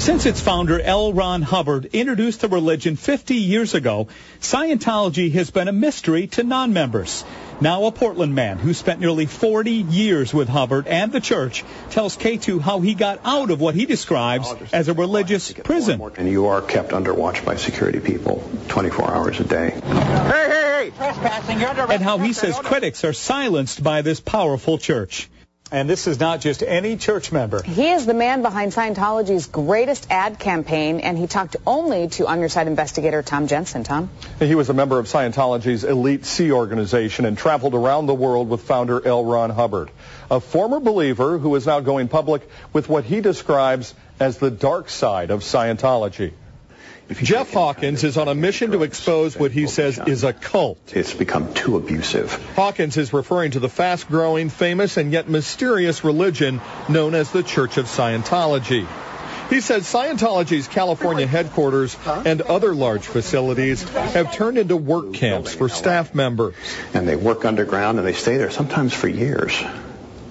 Since its founder, L. Ron Hubbard, introduced the religion 50 years ago, Scientology has been a mystery to non-members. Now a Portland man who spent nearly 40 years with Hubbard and the church tells KATU how he got out of what he describes as a religious prison. And you are kept under watch by security people 24 hours a day. Hey! Trespassing, you're under arrest. And how he says critics are silenced by this powerful church. And this is not just any church member. He is the man behind Scientology's greatest ad campaign, and he talked only to On Your Side investigator Tom Jensen. Tom? He was a member of Scientology's elite C organization and traveled around the world with founder L. Ron Hubbard, a former believer who is now going public with what he describes as the dark side of Scientology. Jeff Hawkins is on a mission to expose what he says is a cult. It's become too abusive. Hawkins is referring to the fast-growing, famous, and yet mysterious religion known as the Church of Scientology. He says Scientology's California headquarters and other large facilities have turned into work camps for staff members. And they work underground and they stay there sometimes for years.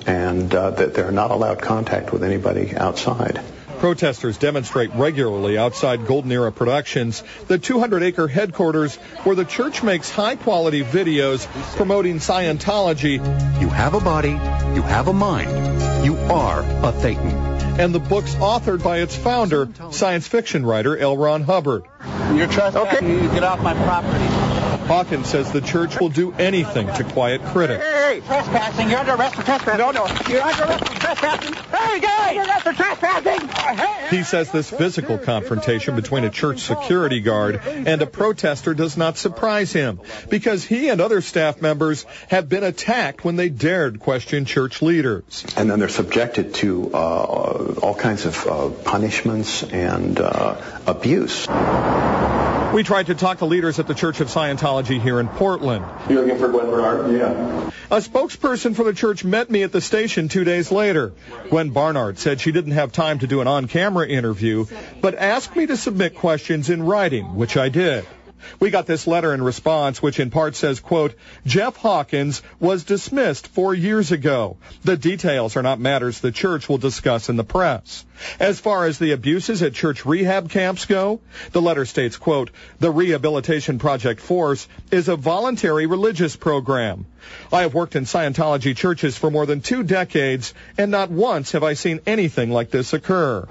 And that they're not allowed contact with anybody outside. Protesters demonstrate regularly outside Golden Era Productions, the 200-acre headquarters where the church makes high-quality videos promoting Scientology. You have a body, you have a mind, you are a Thetan. And the books authored by its founder, science fiction writer L. Ron Hubbard. You're trespassing. You get off my property. Hawkins says the church will do anything to quiet critics. Hey! Trespassing. You're under arrest for trespassing. No. You're under arrest for trespassing. Hey, guys! You're under arrest for trespassing. He says this physical confrontation between a church security guard and a protester does not surprise him because he and other staff members have been attacked when they dared question church leaders. And then they're subjected to all kinds of punishments and abuse. We tried to talk to leaders at the Church of Scientology here in Portland. You looking for Gwen Bernard? Yeah. A spokesperson for the church met me at the station 2 days later. Gwen Barnard said she didn't have time to do an on-camera interview, but asked me to submit questions in writing, which I did. We got this letter in response, which in part says, quote, Jeff Hawkins was dismissed 4 years ago. The details are not matters the church will discuss in the press. As far as the abuses at church rehab camps go, the letter states, quote, the Rehabilitation Project Force is a voluntary religious program. I have worked in Scientology churches for more than 2 decades, and not once have I seen anything like this occur.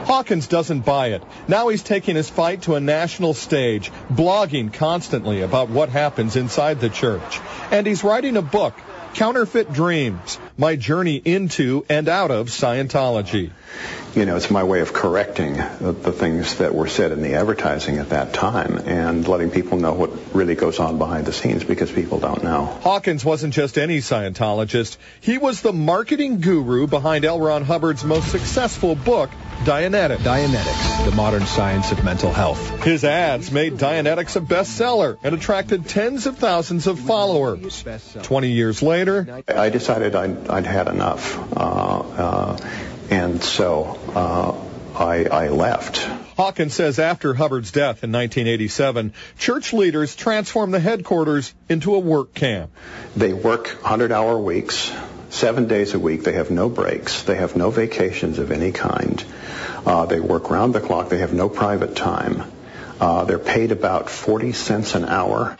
Hawkins doesn't buy it. Now he's taking his fight to a national stage, blogging constantly about what happens inside the church. And he's writing a book, Counterfeit Dreams, My Journey into and Out of Scientology. You know, it's my way of correcting the things that were said in the advertising at that time and letting people know what really goes on behind the scenes because people don't know. Hawkins wasn't just any Scientologist. He was the marketing guru behind L. Ron Hubbard's most successful book, Dianetics. Dianetics, the modern science of mental health. His ads made Dianetics a bestseller and attracted tens of thousands of followers. 20 years later, I decided I'd had enough, and so I left. Hawkins says after Hubbard's death in 1987, church leaders transformed the headquarters into a work camp. They work 100-hour weeks, 7 days a week. They have no breaks. They have no vacations of any kind. They work round the clock. They have no private time. They're paid about 40 cents an hour.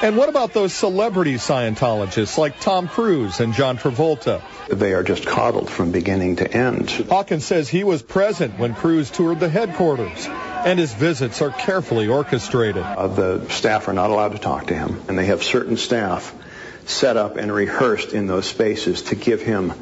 And what about those celebrity Scientologists like Tom Cruise and John Travolta? They are just coddled from beginning to end. Hawkins says he was present when Cruise toured the headquarters, and his visits are carefully orchestrated. The staff are not allowed to talk to him, and they have certain staff set up and rehearsed in those spaces to give him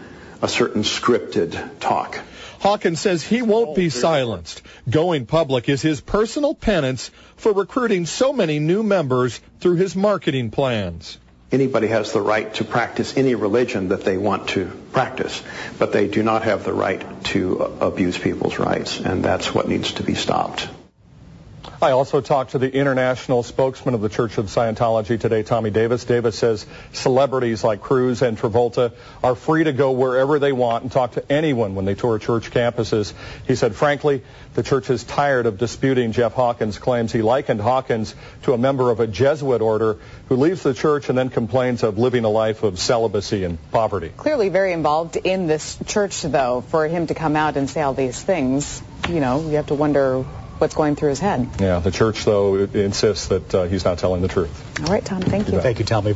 a certain scripted talk. Hawkins says he won't be silenced. Going public is his personal penance for recruiting so many new members through his marketing plans. Anybody has the right to practice any religion that they want to practice, but they do not have the right to abuse people's rights, and that's what needs to be stopped. I also talked to the international spokesman of the Church of Scientology today, Tommy Davis. Davis says celebrities like Cruz and Travolta are free to go wherever they want and talk to anyone when they tour church campuses. He said, frankly, the church is tired of disputing Jeff Hawkins' claims. He likened Hawkins to a member of a Jesuit order who leaves the church and then complains of living a life of celibacy and poverty. Clearly very involved in this church, though, for him to come out and say all these things. You know, you have to wonder what's going through his head. Yeah, the church, though, insists that he's not telling the truth. All right, Tom, thank you. Thank you, Tommy.